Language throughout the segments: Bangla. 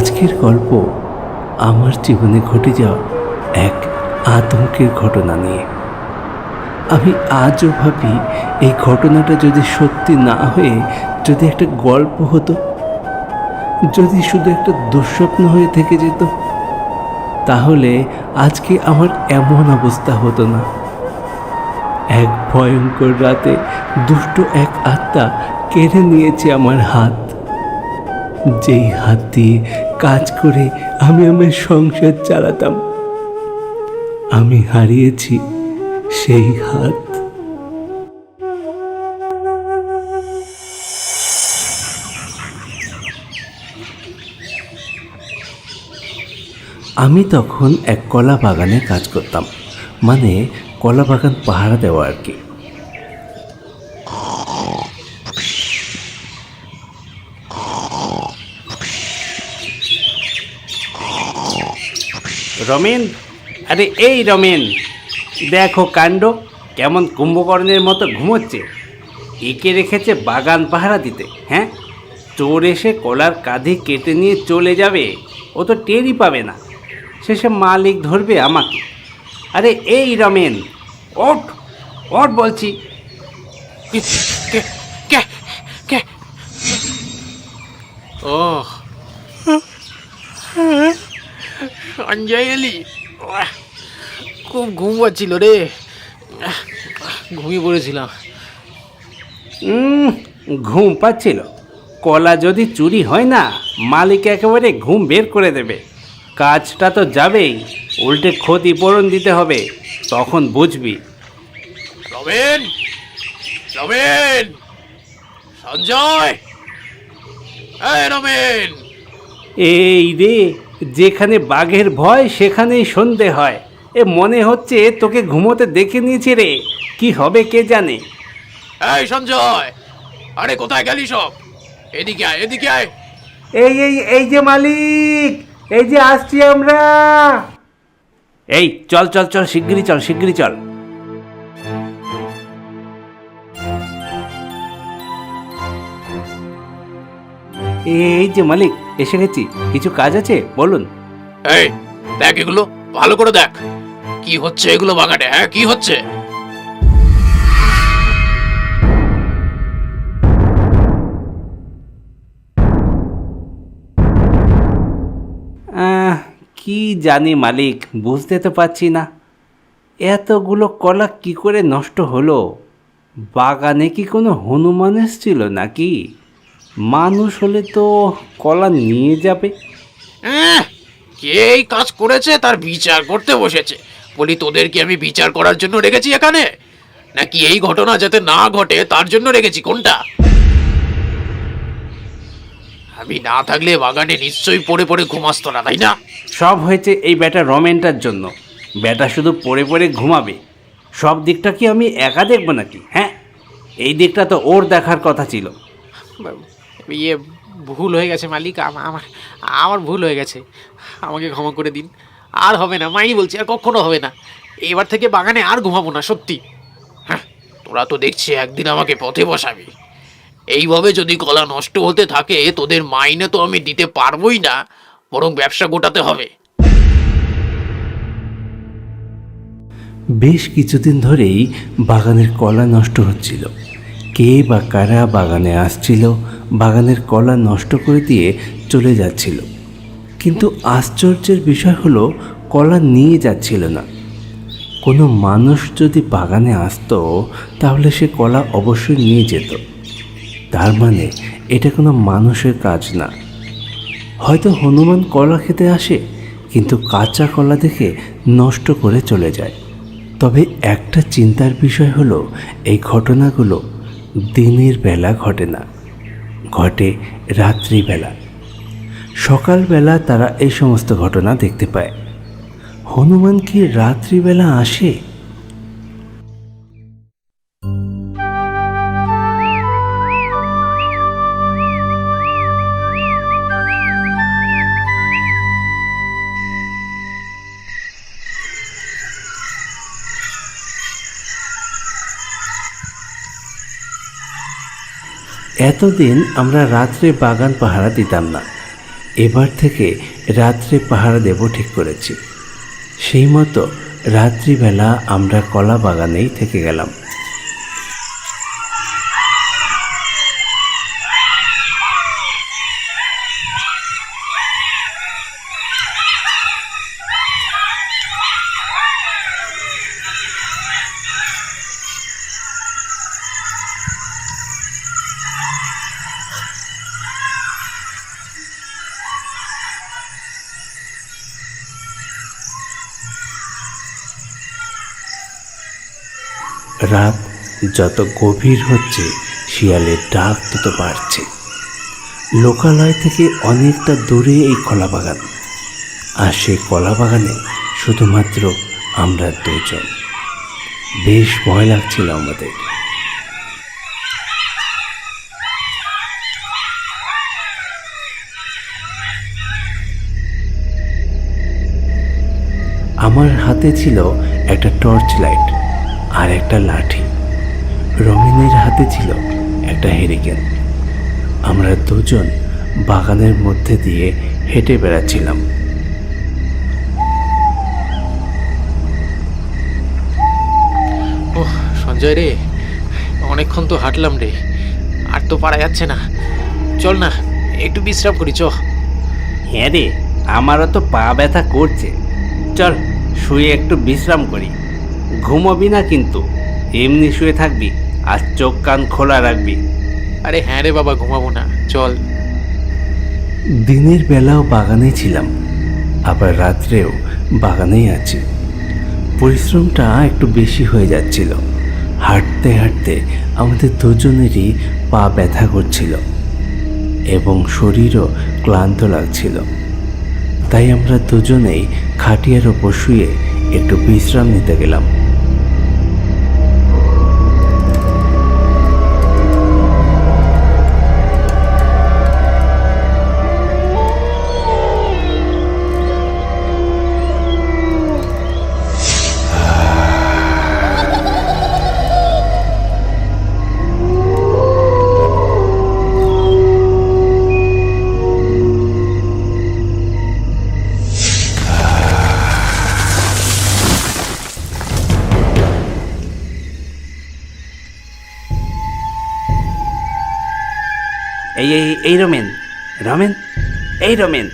আজকের গল্প আমার জীবনে ঘটে যাওয়া এক আতঙ্কের ঘটনা নিয়ে। আমি আজও ভাবি এই ঘটনাটা যদি সত্যি না হয়ে যদি একটা গল্প হতো, যদি শুধু একটা দুঃস্বপ্ন হয়ে থেকে যেত, তাহলে আজকে আমার এমন অবস্থা হতো না। এক ভয়ঙ্কর রাতে দুষ্ট এক আত্মা কেড়ে নিয়েছে আমার হাত, যেই হাত দিয়ে কাজ করে আমি আমার সংসার চালাতাম। আমি হারিয়েছি সেই হাত। আমি তখন এক কলা বাগানে কাজ করতাম, মানে কলা বাগান পাহারা দেওয়া আর কি। রমেন, আরে এই রমেন, দেখো কাণ্ড, কেমন কুম্ভকর্ণের মতো ঘুমোচ্ছে। একে রেখেছে বাগান পাহারা দিতে। হ্যাঁ, চোর এসে কলার কাঁধে কেটে নিয়ে চলে যাবে, ও তো টেরই পাবে না। শেষে মালিক ধরবে আমাকে। আরে এই রমেন, ওঠ ওঠ বলছি। ও সঞ্জয় এলি, খুব ঘুম পাচ্ছিল রে, ঘুমিয়ে পড়েছিলাম। ঘুম পাচ্ছিল? কলা যদি চুরি হয় না, মালিক একেবারে ঘুম বের করে দেবে। কাজটা তো যাবেই, উল্টে ক্ষতিপূরণ দিতে হবে, তখন বুঝবি। রমেন, রমেন, সঞ্জয়, এই রমেন। এই রে, যেখানে বাঘের ভয় সেখানেই সন্ধে হয়। এ মনে হচ্ছে তোকে ঘুমোতে দেখে নিয়েছে রে, কি হবে কে জানে। এই সঞ্জয়, আরে কোথায় গেলি সব? এদিকে আয়, এদিকে আয়। এই এই এই যে মালিক, এই যে আসছি আমরা। এই চল চল চল, শিগগিরই চল, শিগগিরই চল। এই যে মালিক, এসে গেছি। কিছু কাজ আছে বলুন। এই দেখ, এগুলো ভালো করে দেখ, কি হচ্ছে এগুলো বাগানে? হ্যাঁ, কি হচ্ছে? কি জানি মালিক, বুঝতে তো পারছি না। এতগুলো কলা কি করে নষ্ট হলো? বাগানে কি কোনো হনুমান এসেছিল নাকি? মানুষ হলে তো কলা নিয়ে যাবে। কে এই কাজ করেছে তার বিচার করতে বসেছে। বলি, তোদের কি আমি বিচার করার জন্য রেখেছি এখানে, নাকি এই ঘটনা যাতে না ঘটে তার জন্য রেখেছি? কোনটা? আমি না থাকলে বাগানে নিশ্চয়ই পড়ে পড়ে ঘুমাসতো না, তাই না? সব হয়েছে এই ব্যাটা রমেনটার জন্য। ব্যাটা শুধু পড়ে পড়ে ঘুমাবে। সব দিকটা কি আমি একা দেখবো নাকি? হ্যাঁ, এই দিকটা তো ওর দেখার কথা ছিল। ইয়ে, ভুল হয়ে গেছে মালিক, আমার আমার ভুল হয়ে গেছে, আমাকে ক্ষমা করে দিন। আর হবে না, মাইনি বলছি, আর কখনো হবে না। এবার থেকে বাগানে আর ঘুমাবো না, সত্যি। হ্যাঁ, তোরা তো দেখছি একদিন আমাকে পথে বসাবি। এইভাবে যদি কলা নষ্ট হতে থাকে, তোদের মাইনে তো আমি দিতে পারবোই না, বরং ব্যবসা গোটাতে হবে। বেশ কিছুদিন ধরেই বাগানের কলা নষ্ট হচ্ছিল। কে বা কারা বাগানে আসছিল, বাগানের কলা নষ্ট করে দিয়ে চলে যাচ্ছিল। কিন্তু আশ্চর্যের বিষয় হলো, কলা নিয়ে যাচ্ছিল না। কোনো মানুষ যদি বাগানে আসতো, তাহলে সে কলা অবশ্যই নিয়ে যেত। তার মানে এটা কোনো মানুষের কাজ না। হয়তো হনুমান কলা খেতে আসে, কিন্তু কাঁচা কলা দেখে নষ্ট করে চলে যায়। তবে একটা চিন্তার বিষয় হলো, এই ঘটনাগুলো দিনের বেলা ঘটে না, ঘটে রাত্রিবেলা। সকালবেলা তারা এই সমস্ত ঘটনা দেখতে পায়। হনুমান কি রাত্রিবেলা আসে? এতদিন আমরা রাত্রে বাগান পাহারা দিতাম না, এবার থেকে রাত্রে পাহারা দেব ঠিক করেছি। সেই মতো রাত্রিবেলা আমরা কলা বাগানেই থেকে গেলাম। রাত যত গভীর হচ্ছে শিয়ালের ডাক তত বাড়ছে। লোকালয় থেকে অনেকটা দূরে এই কলা বাগান, আর সেই কলা বাগানে শুধুমাত্র আমরা দুজন। বেশ ভয় লাগছিল আমাদের। আমার হাতে ছিল একটা টর্চ লাইট আর একটা লাঠি। রমিনের হাতে ছিল একটা হেরিকেন। আমরা দুজন বাগানের মধ্যে দিয়ে হেঁটে বেড়াচ্ছিলাম। ওহ সঞ্জয় রে, অনেকক্ষণ তো হাঁটলাম রে, আর তো পারা যাচ্ছে না। চল না একটু বিশ্রাম করি, চ। হ্যাঁ রে, আমারও তো পা ব্যথা করছে। চল শুয়ে একটু বিশ্রাম করি। ঘুমোবি না কিন্তু, এমনি শুয়ে থাকবি আর চোখ কান খোলা রাখবি। আরে হ্যাঁ রে বাবা, ঘুমাবো না, চল। দিনের বেলাও বাগানে ছিলাম, আবার রাত্রেও বাগানেই আছি। পরিশ্রমটা একটু বেশি হয়ে যাচ্ছিল। হাঁটতে হাঁটতে আমাদের দুজনেরই পা ব্যথা করছিল এবং শরীরও ক্লান্ত লাগছিল। তাই আমরা দুজনেই খাটিয়ার ওপর শুয়ে একটু বিশ্রাম নিতে গেলাম। এই এই এই রমেন, রমেন, এই রমেন,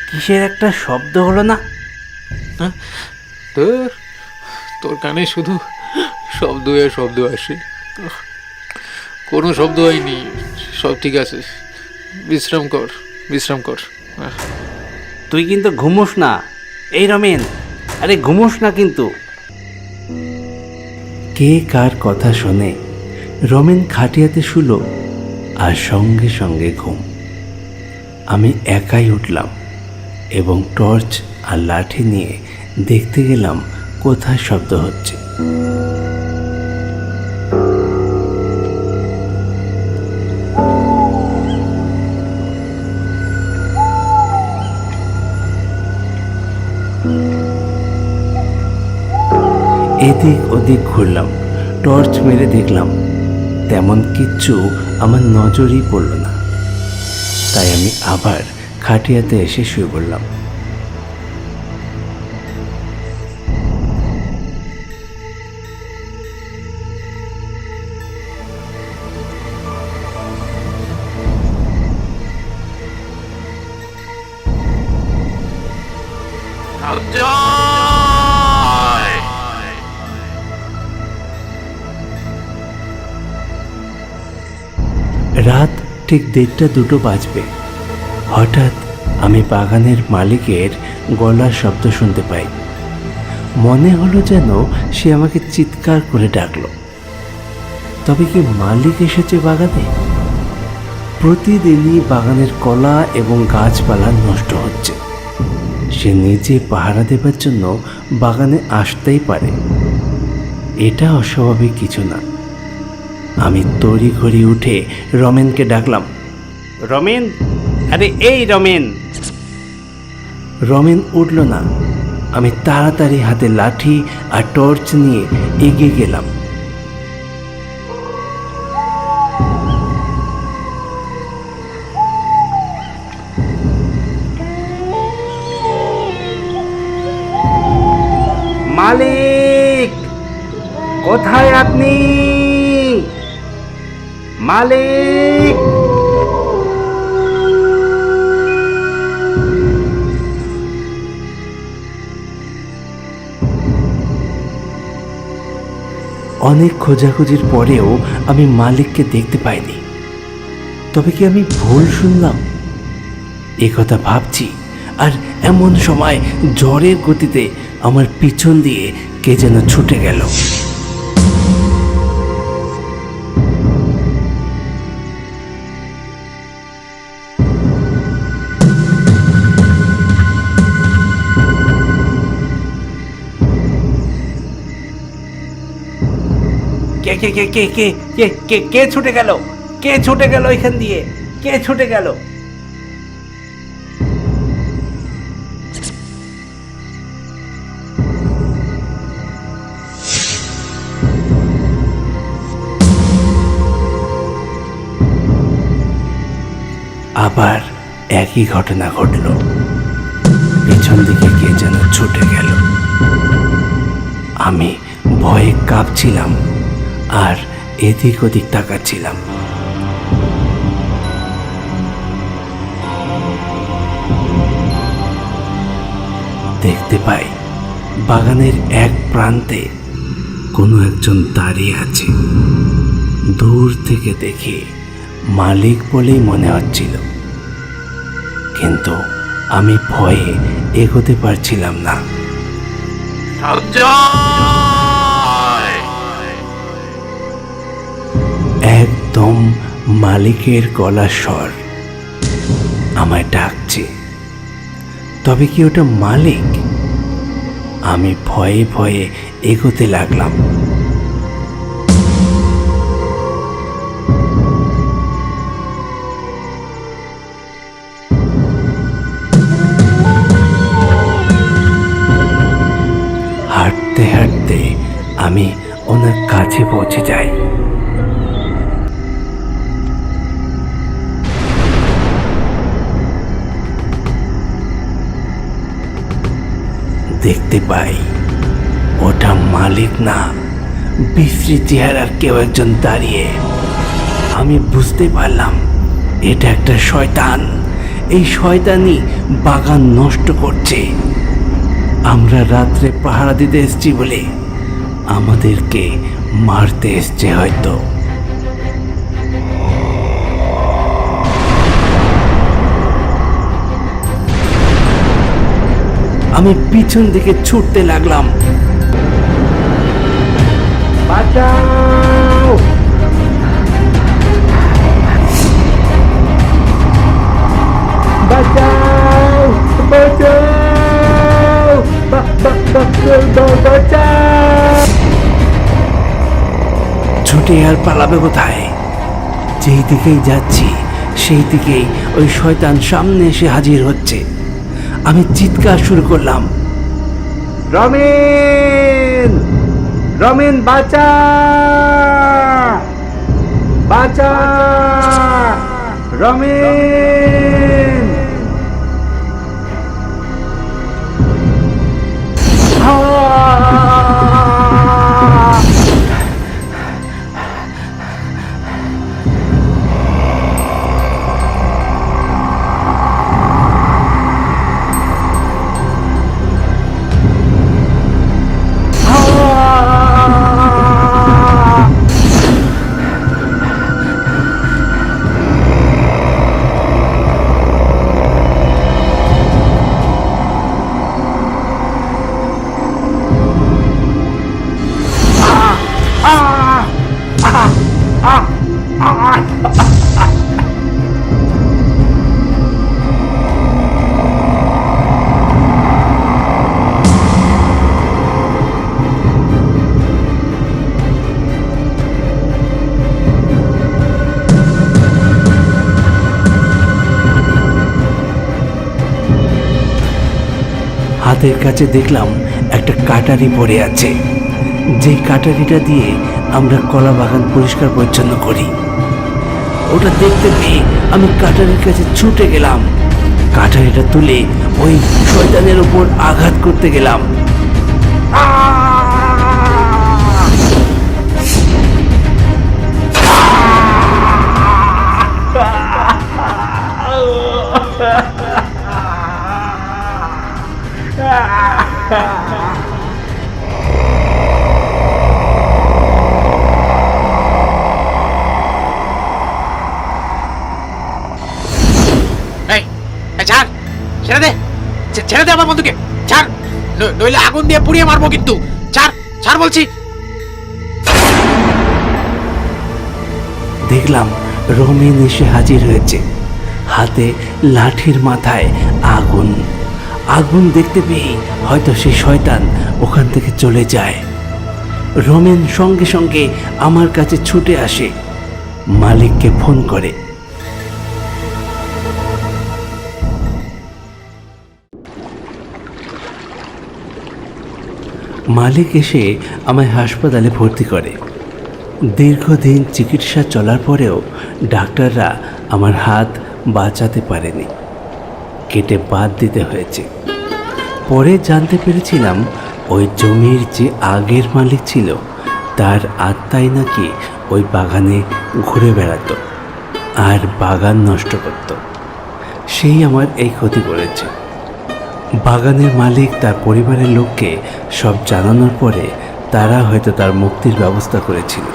কিসের একটা শব্দ হলো না? তোর তোর কানে শুধু শব্দ আর শব্দ আসে, কোনো শব্দ হয়নি, সব ঠিক আছে। বিশ্রাম কর, বিশ্রাম কর। তুই কিন্তু ঘুমোস না। এই রমেন, আরে ঘুমোস না কিন্তু। কে কার কথা শোনে? রমেন খাটিয়াতে শুলো আর সঙ্গে সঙ্গে ঘুম। আমি একাই উঠলাম এবং টর্চ আর লাঠি নিয়ে দেখতে গেলাম কোথায় শব্দ হচ্ছে। এদিক ওদিক ঘুরলাম, টর্চ মেরে দেখলাম তেমন কিচ্ছু আমার নজরই পড়ল না। তাই আমি আবার খাটিয়াতে এসে শুয়ে পড়লাম। রাত ঠিক 1:30-2 বাজবে। হঠাৎ আমি বাগানের মালিকের গলার শব্দ শুনতে পাই। মনে হলো যেন সে আমাকে চিৎকার করে ডাকলো। তবে কি মালিক এসেছে বাগানে? প্রতিদিনই বাগানের কলা এবং গাছপালা নষ্ট হচ্ছে। সে নিজে পাহারা দেবার জন্য বাগানে আসতেই পারে, এটা অস্বাভাবিক কিছু না। আমি তড়িঘড়ি উঠে রমেনকে ডাকলাম। রমেন, আরে এই রমেন। রমেন উঠল না। আমি তাড়াতাড়ি হাতে লাঠি আর টর্চ নিয়ে এগিয়ে গেলাম। আপনি? মালিক! অনেক খোঁজাখুঁজির পরেও আমি মালিককে দেখতে পাইনি। তবে কি আমি ভুল শুনলাম? একথা ভাবছি, আর এমন সময় ঝড়ের গতিতে আমার পিছন দিয়ে কে যেন ছুটে গেল। কে কে কে কে কে কে কে কে ছুটে গেল? কে ছুটে গেল এখান দিয়ে? কে ছুটে গেল? আবার একই ঘটনা ঘটল। পিছন দিকে কে যেন ছুটে গেল। আমি ভয়ে কাঁপছিলাম আর এদিক ওদিক তাকাচ্ছিলাম। দেখতে পাই বাগানের এক প্রান্তে কোনো একজন দাঁড়িয়ে আছে। দূর থেকে দেখে মালিক বলেই মনে হচ্ছিল, কিন্তু আমি ভয়ে এগোতে পারছিলাম না। একদম মালিকের গলার স্বর আমায় ডাকছে। তবে কি ওটা মালিক? আমি ভয়ে ভয়ে এগোতে লাগলাম। হাঁটতে হাঁটতে আমি ওনার কাছে পৌঁছে যাই। দেখতে পাই ওটা মালিক না, বিশ্রী চেহারার কেউ একজন দাঁড়িয়ে। আমি বুঝতে পারলাম এটা একটা শয়তান। এই শয়তানই বাগান নষ্ট করছে। আমরা রাত্রে পাহারা দিতে এসেছি বলে আমাদেরকে মারতে এসছে হয়তো। আমি পিছন দিকে ছুটতে লাগলাম। বাঁচাও! বাঁচাও! বাঁচাও! বাঁচাও! ছুটে আর পালাবে কোথায়? যেই দিকেই যাচ্ছি সেই দিকেই ওই শয়তান সামনে এসে হাজির হচ্ছে। আমি চিৎকার শুরু করলাম, রমেন! রমেন, বাঁচা! বাঁচা! রমেন! হাতের কাছে দেখলাম একটা কাটারি পড়ে আছে। যেই কাটারিটা দিয়ে আমরা কলা বাগান পরিষ্কার পরিচ্ছন্ন করি। ওটা দেখতে পেয়ে আমি কাটারির কাছে ছুটে গেলাম। কাটারিটা তুলে ওই শয়তানের উপর আঘাত করতে গেলাম। এই এই ছাড়, ছেড়ে দে, ছেড়ে দে আমার বন্ধুকে, ছাড়, নইলে আগুন দিয়ে পুড়িয়ে মারবো কিন্তু, ছাড়, ছাড় বলছি। দেখলাম রমেন এসে হাজির হয়েছে, হাতে লাঠির মাথায় আগুন। আগুন দেখতে পেয়ে হয়তো সেই শয়তান ওখান থেকে চলে যায়। রমেন সঙ্গে সঙ্গে আমার কাছে ছুটে আসে, মালিককে ফোন করে। মালিক এসে আমায় হাসপাতালে ভর্তি করে। দীর্ঘদিন চিকিৎসা চলার পরেও ডাক্তাররা আমার হাত বাঁচাতে পারেনি, কেটে বাদ দিতে হয়েছে। পরে জানতে পেরেছিলাম ওই জমির যে আগের মালিক ছিল তার আত্মাই নাকি ওই বাগানে ঘুরে বেড়াতো আর বাগান নষ্ট করত। সেই আমার এই ক্ষতি করেছে। বাগানের মালিক তার পরিবারের লোককে সব জানানোর পরে তারা হয়তো তার মুক্তির ব্যবস্থা করেছিল।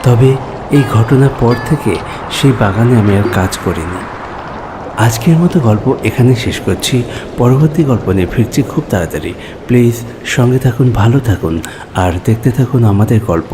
তবে এই ঘটনার পর থেকে সেই বাগানে আমি আর কাজ করিনি। আজকের মতো গল্প এখানে শেষ করছি। পরবর্তী গল্প নিয়ে ফিরছি খুব তাড়াতাড়ি। প্লিজ সঙ্গে থাকুন, ভালো থাকুন আর দেখতে থাকুন আমাদের গল্প।